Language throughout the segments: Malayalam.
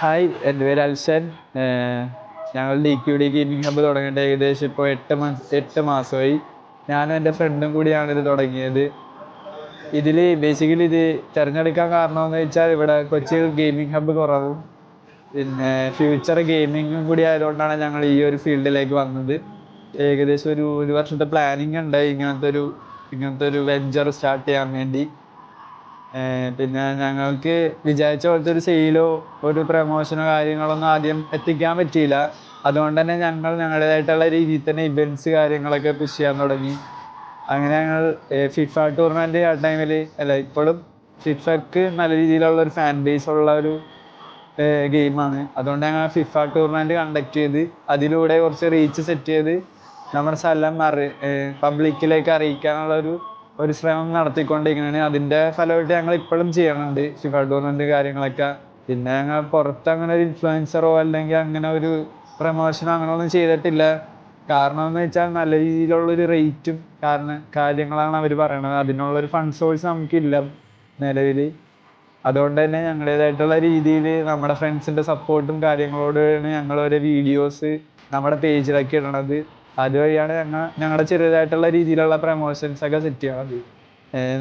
ഹായ്, എൻ്റെ പേര് അൽഷൻ. ഞങ്ങൾ DQD ഗെയിമിംഗ് ഹബ്ബ് തുടങ്ങിയിട്ട് ഏകദേശം ഇപ്പോൾ 8 മാസമായി. ഞാനും എൻ്റെ ഫ്രണ്ടും കൂടിയാണ് ഇത് തുടങ്ങിയത്. ഇതിൽ ബേസിക്കലി ഇത് തിരഞ്ഞെടുക്കാൻ കാരണമെന്ന് വെച്ചാൽ ഇവിടെ കൊച്ചിയിൽ ഗെയിമിംഗ് ഹബ്ബ് കുറവും പിന്നെ ഫ്യൂച്ചർ ഗെയിമിങ്ങും കൂടി ആയതുകൊണ്ടാണ് ഞങ്ങൾ ഈ ഒരു ഫീൽഡിലേക്ക് വന്നത്. ഏകദേശം ഒരു വർഷത്തെ പ്ലാനിങ് ഉണ്ട് ഇങ്ങനത്തെ ഒരു വെഞ്ചർ സ്റ്റാർട്ട് ചെയ്യാൻ വേണ്ടി. പിന്നെ ഞങ്ങൾക്ക് വിചാരിച്ച പോലത്തെ ഒരു സെയിലോ ഒരു പ്രമോഷനോ കാര്യങ്ങളൊന്നും ആദ്യം എത്തിക്കാൻ പറ്റിയില്ല. അതുകൊണ്ട് തന്നെ ഞങ്ങളുടേതായിട്ടുള്ള രീതിയിൽ തന്നെ ഇവൻറ്റ്സ് കാര്യങ്ങളൊക്കെ പുഷ് ചെയ്യാൻ തുടങ്ങി. അങ്ങനെ ഞങ്ങൾ ഫിഫ ടൂർണമെൻറ്റ് ആ ടൈമിൽ ഇപ്പോഴും ഫിഫക്ക് നല്ല രീതിയിലുള്ള ഒരു ഫാൻ ബേസ് ഉള്ള ഒരു ഗെയിമാണ്. അതുകൊണ്ട് ഞങ്ങൾ ഫിഫ ടൂർണമെൻറ്റ് കണ്ടക്ട് ചെയ്ത് അതിലൂടെ കുറച്ച് റീച്ച് സെറ്റ് ചെയ്ത് നമ്മുടെ സ്ഥലം പബ്ലിക്കിലേക്ക് അറിയിക്കാനുള്ള ഒരു ശ്രമം നടത്തിക്കൊണ്ടിരിക്കുകയാണ്. അതിൻ്റെ ഫലമായിട്ട് ഞങ്ങൾ ഇപ്പോഴും ചെയ്യുന്നുണ്ട് ഫിഫ ടൂർണമെൻറ്റ് കാര്യങ്ങളൊക്കെ. പിന്നെ ഞങ്ങൾ പുറത്ത് അങ്ങനെ ഒരു ഇൻഫ്ലുവൻസറോ അല്ലെങ്കിൽ അങ്ങനെ ഒരു പ്രമോഷനോ അങ്ങനെയൊന്നും ചെയ്തിട്ടില്ല. കാരണം എന്ന് വെച്ചാൽ നല്ല രീതിയിലുള്ളൊരു റേറ്റും കാര്യങ്ങളാണ് അവർ പറയണത്. അതിനുള്ളൊരു ഫണ്ട് സോഴ്സ് നമുക്കില്ല നിലവിൽ. അതുകൊണ്ട് തന്നെ ഞങ്ങളുടേതായിട്ടുള്ള രീതിയിൽ നമ്മുടെ ഫ്രണ്ട്സിൻ്റെ സപ്പോർട്ടും കാര്യങ്ങളോടാണ് ഞങ്ങൾ ഓരോ വീഡിയോസ് നമ്മുടെ പേജിലൊക്കെ ഇടണത്. അതുവഴിയാണ് ഞങ്ങളുടെ ചെറിയതായിട്ടുള്ള രീതിയിലുള്ള പ്രമോഷൻസ് ഒക്കെ സെറ്റ് ചെയ്യണത്.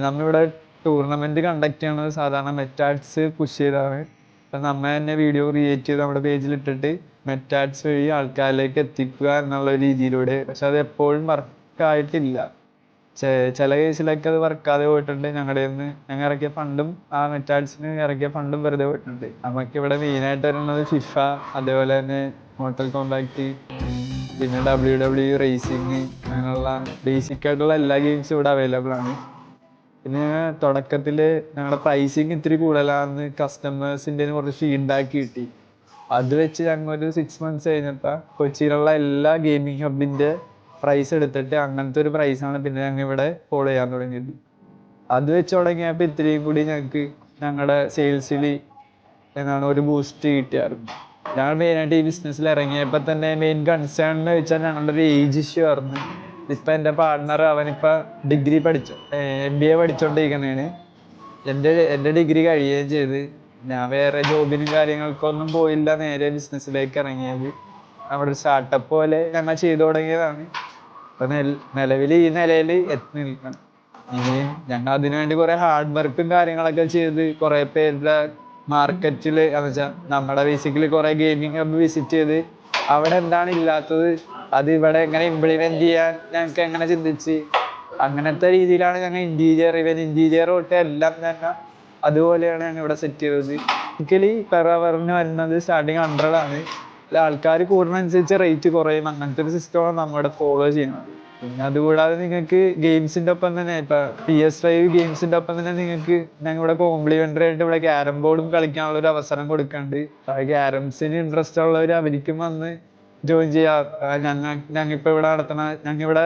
നമ്മളിവിടെ ടൂർണമെൻറ്റ് കണ്ടക്ട് ചെയ്യണത് സാധാരണ മെറ്റാഡ്സ് പുഷ് ചെയ്താണ്. അപ്പം നമ്മൾ തന്നെ വീഡിയോ ക്രിയേറ്റ് ചെയ്ത് നമ്മുടെ പേജിലിട്ടിട്ട് മെറ്റാഡ്സ് വഴി ആൾക്കാരിലേക്ക് എത്തിക്കുക എന്നുള്ള രീതിയിലൂടെ. പക്ഷെ അത് എപ്പോഴും വർക്കായിട്ടില്ല. ചില കേസിലൊക്കെ അത് വർക്കാതെ പോയിട്ടുണ്ട്. ഞങ്ങൾ ഇറക്കിയ ഫണ്ടും ആ മെറ്റാഡ്സിന് ഇറക്കിയ ഫണ്ടും വെറുതെ പോയിട്ടുണ്ട്. നമുക്കിവിടെ മെയിനായിട്ട് വരുന്നത് ഫിഫ, അതേപോലെ തന്നെ മോർട്ടൽ കോംബാറ്റ്, പിന്നെ WWE റേസിങ്, അങ്ങനെയുള്ള ബേസിക് ആയിട്ടുള്ള എല്ലാ ഗെയിംസും ഇവിടെ അവൈലബിൾ ആണ്. പിന്നെ തുടക്കത്തിൽ ഞങ്ങളുടെ പ്രൈസിങ് ഇത്തിരി കൂടുതലാണെന്ന് കസ്റ്റമേഴ്സിൻ്റെ കുറച്ച് ഫീഡ്ബാക്ക് കിട്ടി. അത് വെച്ച് ഞങ്ങൾ ഒരു 6 months കഴിഞ്ഞപ്പോൾ കൊച്ചിയിലുള്ള എല്ലാ ഗെയിമിംഗ് ഹബിൻ്റെ പ്രൈസ് എടുത്തിട്ട് അങ്ങനത്തെ ഒരു പ്രൈസാണ് പിന്നെ ഞങ്ങൾ ഇവിടെ ഫോളോ ചെയ്യാൻ തുടങ്ങിയത്. അത് വെച്ച് തുടങ്ങിയപ്പോൾ ഇത്രയും കൂടി ഞങ്ങളുടെ സെയിൽസിൽ ഒരു ബൂസ്റ്റ് കിട്ടിയായിരുന്നു. ഞങ്ങൾ മെയിനായിട്ട് ഈ ബിസിനസ്സിൽ ഇറങ്ങിയപ്പോൾ തന്നെ മെയിൻ കൺസേൺ എന്ന് വെച്ചാൽ ഞങ്ങളുടെ ഒരു ഏജ് ഇഷ്യൂ ആയിരുന്നു. ഇപ്പം എൻ്റെ പാർട്ട്ണർ അവനിപ്പോൾ ഡിഗ്രി MBA പഠിച്ചുകൊണ്ടിരിക്കുന്നതാണ്. എൻ്റെ ഡിഗ്രി കഴിയുകയും ചെയ്ത്. ഞാൻ വേറെ ജോബിനും കാര്യങ്ങൾക്കൊന്നും പോയില്ല, നേരെ ബിസിനസ്സിലേക്ക് ഇറങ്ങിയത്. നമ്മുടെ സ്റ്റാർട്ടപ്പ് പോലെ ഞങ്ങൾ ചെയ്തു തുടങ്ങിയതാണ്. അപ്പം നിലവിൽ ഈ നിലയിൽ എത്തി നിൽക്കണം. ഇനിയും ഞങ്ങൾ അതിനുവേണ്ടി കുറേ ഹാർഡ് വർക്കും കാര്യങ്ങളൊക്കെ ചെയ്ത് കുറേ പേരുടെ മാർക്കറ്റിൽ എന്ന് വെച്ചാൽ നമ്മുടെ ബേസിക്കലി കുറേ ഗെയിമിംഗ് ഹബ്ബ് വിസിറ്റ് ചെയ്ത് അവിടെ എന്താണ് ഇല്ലാത്തത് അത് ഇവിടെ എങ്ങനെ ഇംപ്ലിമെൻറ്റ് ചെയ്യാൻ ഞങ്ങൾക്ക് എങ്ങനെ ചിന്തിച്ച് അങ്ങനത്തെ രീതിയിലാണ് ഞങ്ങൾ ഇൻറ്റീരിയർ തൊട്ട് എല്ലാം തന്നെ അതുപോലെയാണ് ഞങ്ങൾ ഇവിടെ സെറ്റ് ചെയ്തത്. ബേസിക്കലി പെർ അവറിന് വരുന്നത് സ്റ്റാർട്ടിങ് 100 ആണ്. ആൾക്കാർ കൂടുന്നതനുസരിച്ച് റേറ്റ് കുറയും. അങ്ങനത്തെ ഒരു സിസ്റ്റമാണ് നമ്മളിവിടെ ഫോളോ ചെയ്യുന്നത്. പിന്നെ അതുകൂടാതെ നിങ്ങൾക്ക് ഗെയിംസിൻ്റെ ഒപ്പം തന്നെ ഇപ്പം PS5 ഗെയിംസിൻ്റെ ഒപ്പം തന്നെ നിങ്ങൾക്ക് ഞങ്ങളിവിടെ കോംപ്ലിമെൻ്ററി ആയിട്ട് ഇവിടെ ക്യാരം ബോർഡും കളിക്കാനുള്ളൊരു അവസരം കൊടുക്കുന്നുണ്ട്. ക്യാരംസിന് ഇൻട്രസ്റ്റ് ഉള്ളവർ അവർക്കും വന്ന് ജോയിൻ ചെയ്യാം. ഞങ്ങളിപ്പോൾ ഇവിടെ ഞങ്ങളിവിടെ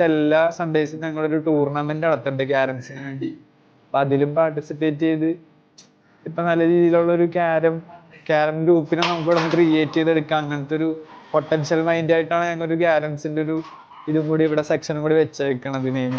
എല്ലാ സൺഡേയ്സും ഞങ്ങളൊരു ടൂർണമെൻറ്റ് നടത്തുന്നുണ്ട് ക്യാരംസിന് വേണ്ടി. അപ്പം അതിലും പാർട്ടിസിപ്പേറ്റ് ചെയ്ത് ഇപ്പം നല്ല രീതിയിലുള്ളൊരു ക്യാരം ഗ്രൂപ്പിനെ നമുക്കിവിടെ ക്രിയേറ്റ് ചെയ്തെടുക്കാം. അങ്ങനത്തെ ഒരു പൊട്ടൻഷ്യൽ മൈൻഡായിട്ടാണ് ഞങ്ങളൊരു ക്യാരംസിൻ്റെ ഇതും കൂടി ഇവിടെ സെക്ഷനും കൂടി വെച്ചേക്കണത് മെയിൻ.